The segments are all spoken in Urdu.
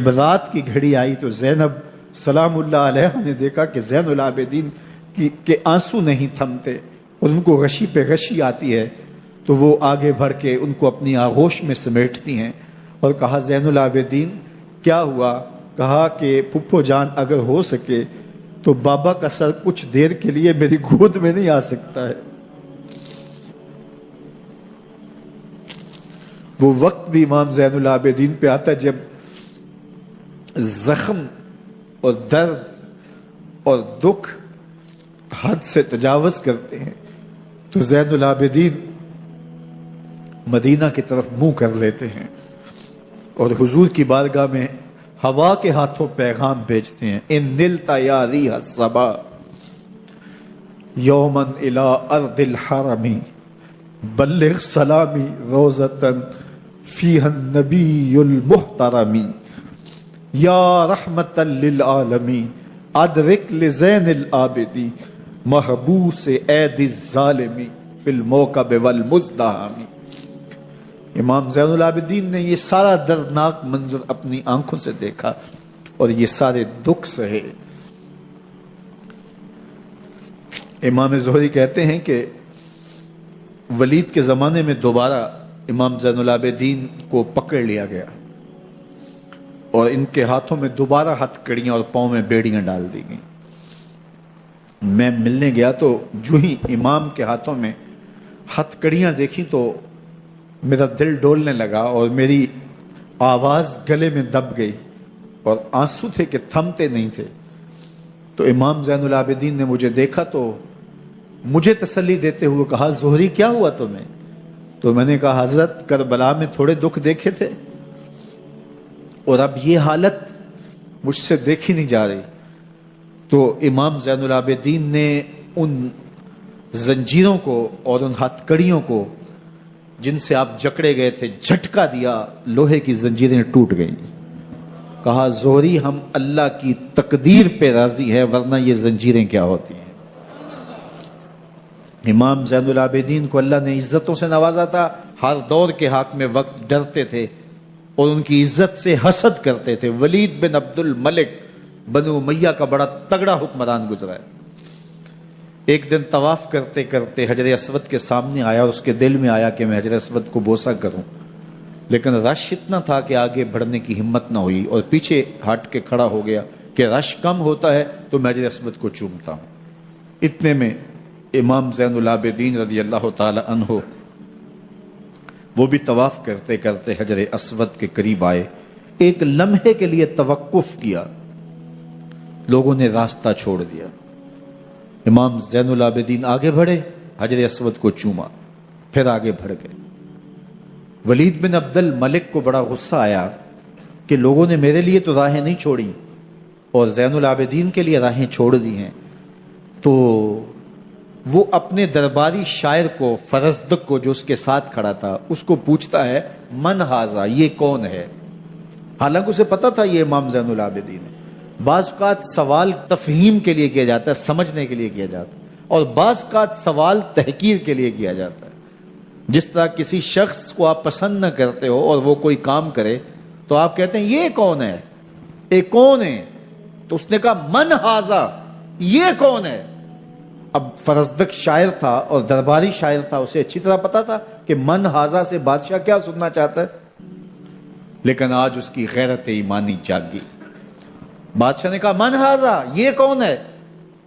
رات کی گھڑی آئی تو زینب سلام اللہ علیہ نے دیکھا کہ زین العابدین کے آنسو نہیں تھمتے اور ان کو غشی پہ غشی آتی ہے، تو وہ آگے بڑھ کے ان کو اپنی آغوش میں سمیٹتی ہیں اور کہا زین العابدین کیا ہوا؟ کہا کہ پھپھو جان اگر ہو سکے تو بابا کا سر کچھ دیر کے لیے میری گود میں نہیں آ سکتا ہے۔ وہ وقت بھی امام زین العابدین پہ آتا ہے جب زخم اور درد اور دکھ حد سے تجاوز کرتے ہیں تو زین العابدین مدینہ کی طرف منہ کر لیتے ہیں اور حضور کی بارگاہ میں ہوا کے ہاتھوں پیغام بھیجتے ہیں، ان نلتا یا ریح الصبا یوما الی ارض الحرم بلغ سلامی روزتن فیہا النبی المحترم یا رحمتا للعالمین ادرک لزین العابدی محبوس عید الظالمی فی الموکب والمزدحم۔ امام زین العابدین نے یہ سارا دردناک منظر اپنی آنکھوں سے دیکھا اور یہ سارے دکھ سہے۔ امام زہری کہتے ہیں کہ ولید کے زمانے میں دوبارہ امام زین العابدین کو پکڑ لیا گیا اور ان کے ہاتھوں میں دوبارہ ہتھ کڑیاں اور پاؤں میں بیڑیاں ڈال دی گئیں۔ میں ملنے گیا تو جو ہی امام کے ہاتھوں میں ہتھ کڑیاں دیکھی تو میرا دل ڈولنے لگا اور میری آواز گلے میں دب گئی اور آنسو تھے کہ تھمتے نہیں تھے۔ تو امام زین العابدین نے مجھے دیکھا تو مجھے تسلی دیتے ہوئے کہا زہری کیا ہوا تمہیں؟ تو میں نے کہا حضرت کربلا میں تھوڑے دکھ دیکھے تھے اور اب یہ حالت مجھ سے دیکھی نہیں جا رہی۔ تو امام زین العابدین نے ان زنجیروں کو اور ان ہتھ کڑیوں کو جن سے آپ جکڑے گئے تھے جھٹکا دیا، لوہے کی زنجیریں ٹوٹ گئیں۔ کہا زہری ہم اللہ کی تقدیر پہ راضی ہے ورنہ یہ زنجیریں کیا ہوتی ہیں۔ امام زین العابدین کو اللہ نے عزتوں سے نوازا تھا، ہر دور کے حاکم وقت ڈرتے تھے اور ان کی عزت سے حسد کرتے تھے۔ ولید بن عبد الملک بنو امیہ کا بڑا تگڑا حکمران گزرا ہے۔ ایک دن طواف کرتے کرتے حجر اسود کے سامنے آیا اور اس کے دل میں آیا کہ میں حجر اسود کو بوسہ کروں، لیکن رش اتنا تھا کہ آگے بڑھنے کی ہمت نہ ہوئی اور پیچھے ہٹ کے کھڑا ہو گیا کہ رش کم ہوتا ہے تو میں حجر اسود کو چومتا ہوں۔ اتنے میں امام زین العابدین رضی اللہ تعالی عنہ وہ بھی طواف کرتے کرتے حجر اسود کے قریب آئے، ایک لمحے کے لیے توقف کیا، لوگوں نے راستہ چھوڑ دیا۔ امام زین العابدین آگے بڑھے، حجر اسود کو چوما، پھر آگے بڑھ گئے۔ ولید بن عبد الملک کو بڑا غصہ آیا کہ لوگوں نے میرے لیے تو راہیں نہیں چھوڑی اور زین العابدین کے لیے راہیں چھوڑ دی ہیں۔ تو وہ اپنے درباری شاعر کو، فرزدق کو جو اس کے ساتھ کھڑا تھا، اس کو پوچھتا ہے من ھذا، یہ کون ہے؟ حالانکہ اسے پتا تھا یہ امام زین العابدین ہے۔ بعض اوقات سوال تفہیم کے لیے کیا جاتا ہے، سمجھنے کے لیے کیا جاتا ہے، اور بعض اوقات سوال تحقیر کے لیے کیا جاتا ہے۔ جس طرح کسی شخص کو آپ پسند نہ کرتے ہو اور وہ کوئی کام کرے تو آپ کہتے ہیں یہ کون ہے، یہ کون ہے؟ تو اس نے کہا من ھذا، یہ کون ہے؟ اب فرزدق شاعر تھا اور درباری شاعر تھا، اسے اچھی طرح پتا تھا کہ من ھذا سے بادشاہ کیا سننا چاہتا ہے، لیکن آج اس کی غیرت ایمانی جاگی۔ بادشاہ نے کہا من ھذا، یہ کون ہے؟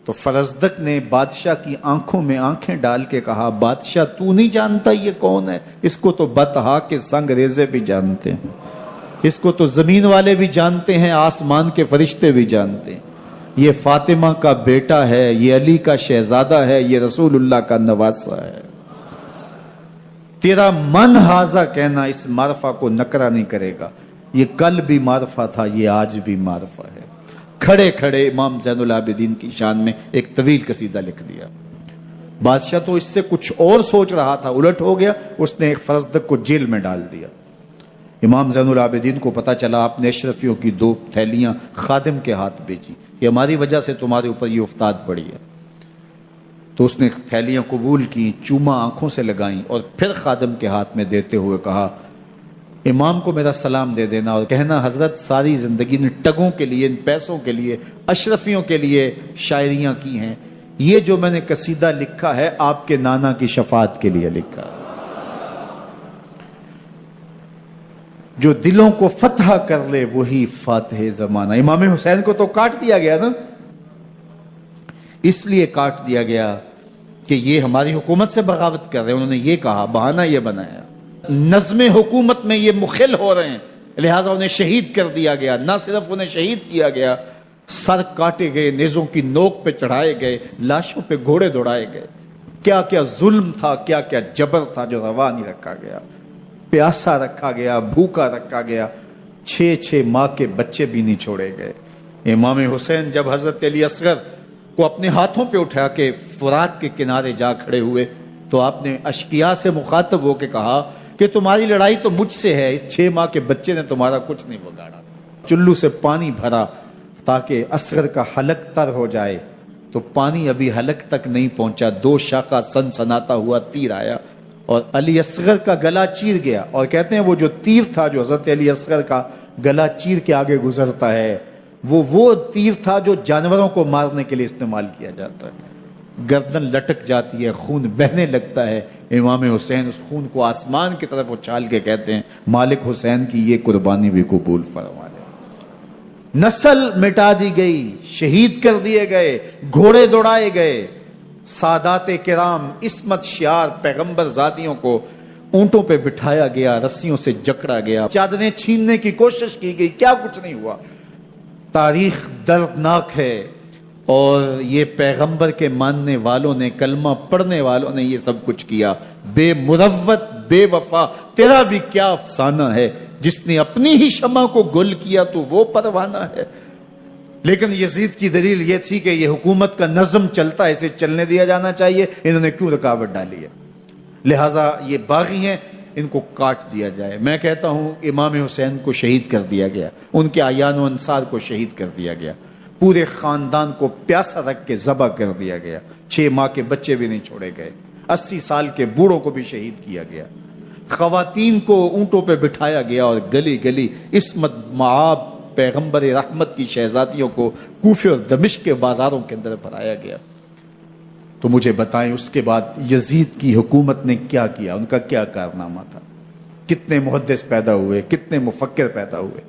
تو فرزدق نے بادشاہ کی آنکھوں میں آنکھیں ڈال کے کہا بادشاہ تو نہیں جانتا یہ کون ہے؟ اس کو تو بطحا کے سنگ ریزے بھی جانتے ہیں، اس کو تو زمین والے بھی جانتے ہیں، آسمان کے فرشتے بھی جانتے ہیں۔ یہ فاطمہ کا بیٹا ہے، یہ علی کا شہزادہ ہے، یہ رسول اللہ کا نواسہ ہے۔ تیرا من ھذا کہنا اس معرفہ کو نکرا نہیں کرے گا، یہ کل بھی معرفہ تھا، یہ آج بھی معرفہ ہے۔ کھڑے کھڑے امام زین العابدین کی شان میں ایک طویل قصیدہ لکھ دیا۔ بادشاہ تو اس سے کچھ اور سوچ رہا تھا، الٹ ہو گیا، اس نے ایک فرزدق کو جیل میں ڈال دیا۔ امام زین العابدین کو پتا چلا، آپ نے اشرفیوں کی 2 تھیلیاں خادم کے ہاتھ بھیجی کہ ہماری وجہ سے تمہارے اوپر یہ افتاد پڑی ہے۔ تو اس نے تھیلیاں قبول کی، چوما آنکھوں سے لگائیں اور پھر خادم کے ہاتھ میں دیتے ہوئے کہا امام کو میرا سلام دے دینا اور کہنا حضرت ساری زندگی ان ٹگوں کے لیے، ان پیسوں کے لیے، اشرفیوں کے لیے شاعریاں کی ہیں، یہ جو میں نے قصیدہ لکھا ہے آپ کے نانا کی شفاعت کے لیے لکھا، جو دلوں کو فتح کر لے وہی فاتح زمانہ۔ امام حسین کو تو کاٹ دیا گیا نا، اس لیے کاٹ دیا گیا کہ یہ ہماری حکومت سے بغاوت کر رہے ہیں، انہوں نے یہ کہا، بہانہ یہ بنایا، نظم حکومت میں یہ مخل ہو رہے ہیں، لہٰذا انہیں شہید کر دیا گیا۔ نہ صرف انہیں شہید کیا گیا، سر کاٹے گئے، نیزوں کی نوک پہ چڑھائے گئے، لاشوں پہ گھوڑے دوڑائے گئے۔ کیا کیا ظلم تھا، کیا کیا جبر تھا جو روا نہیں رکھا گیا، پیاسا رکھا گیا، بھوکا رکھا گیا، 6 ماہ کے بچے بھی نہیں چھوڑے گئے۔ امام حسین جب حضرت علی اصغر کو اپنے ہاتھوں پہ اٹھا کے فرات کے کنارے جا کھڑے ہوئے تو آپ نے اشقیاء سے مخاطب ہو کے کہا کہ تمہاری لڑائی تو مجھ سے ہے، اس 6 ماہ کے بچے نے تمہارا کچھ نہیں بگاڑا۔ چلو سے پانی بھرا تاکہ اصغر کا حلق تر ہو جائے، تو پانی ابھی حلق تک نہیں پہنچا، 2 شاخہ سنسناتا ہوا تیر آیا اور علی اصغر کا گلا چیر گیا۔ اور کہتے ہیں وہ جو تیر تھا جو حضرت علی اصغر کا گلا چیر کے آگے گزرتا ہے، وہ تیر تھا جو جانوروں کو مارنے کے لیے استعمال کیا جاتا ہے۔ گردن لٹک جاتی ہے، خون بہنے لگتا ہے، امام حسین اس خون کو آسمان کی طرف اچھال کے کہتے ہیں مالک حسین کی یہ قربانی بھی قبول فرما لے۔ نسل مٹا دی گئی، شہید کر دیے گئے، گھوڑے دوڑائے گئے، سادات کرام عصمت شیار پیغمبر زادیوں کو اونٹوں پہ بٹھایا گیا، رسیوں سے جکڑا گیا، چادریں چھیننے کی کوشش کی گئی، کیا کچھ نہیں ہوا۔ تاریخ دردناک ہے، اور یہ پیغمبر کے ماننے والوں نے، کلمہ پڑھنے والوں نے یہ سب کچھ کیا۔ بے مروت بے وفا تیرا بھی کیا افسانہ ہے، جس نے اپنی ہی شمع کو گل کیا تو وہ پروانہ ہے۔ لیکن یزید کی دلیل یہ تھی کہ یہ حکومت کا نظم چلتا ہے، اسے چلنے دیا جانا چاہیے، انہوں نے کیوں رکاوٹ ڈالی ہے، لہٰذا یہ باغی ہیں، ان کو کاٹ دیا جائے۔ میں کہتا ہوں امام حسین کو شہید کر دیا گیا، ان کے اعیان و انصار کو شہید کر دیا گیا، پورے خاندان کو پیاسا رکھ کے ذبح کر دیا گیا، 6 ماہ کے بچے بھی نہیں چھوڑے گئے، 80 سال کے بوڑھوں کو بھی شہید کیا گیا، خواتین کو اونٹوں پہ بٹھایا گیا اور گلی گلی عصمت معاب پیغمبر رحمت کی شہزادیوں کو کوفے اور دمشق کے بازاروں کے اندر بھرایا گیا۔ تو مجھے بتائیں اس کے بعد یزید کی حکومت نے کیا کیا، ان کا کیا کارنامہ تھا؟ کتنے محدث پیدا ہوئے، کتنے مفکر پیدا ہوئے،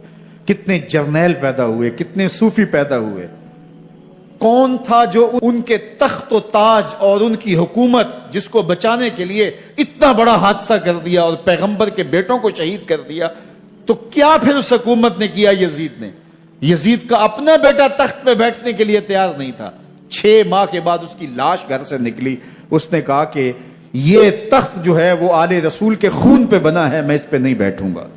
کتنے جرنیل پیدا ہوئے، کتنے صوفی پیدا ہوئے؟ کون تھا جو ان کے تخت و تاج اور ان کی حکومت جس کو بچانے کے لیے اتنا بڑا حادثہ کر دیا اور پیغمبر کے بیٹوں کو شہید کر دیا؟ تو کیا پھر اس حکومت نے کیا؟ یزید نے، یزید کا اپنا بیٹا تخت پہ بیٹھنے کے لیے تیار نہیں تھا۔ 6 ماہ کے بعد اس کی لاش گھر سے نکلی، اس نے کہا کہ یہ تخت جو ہے وہ آل رسول کے خون پہ بنا ہے، میں اس پہ نہیں بیٹھوں گا۔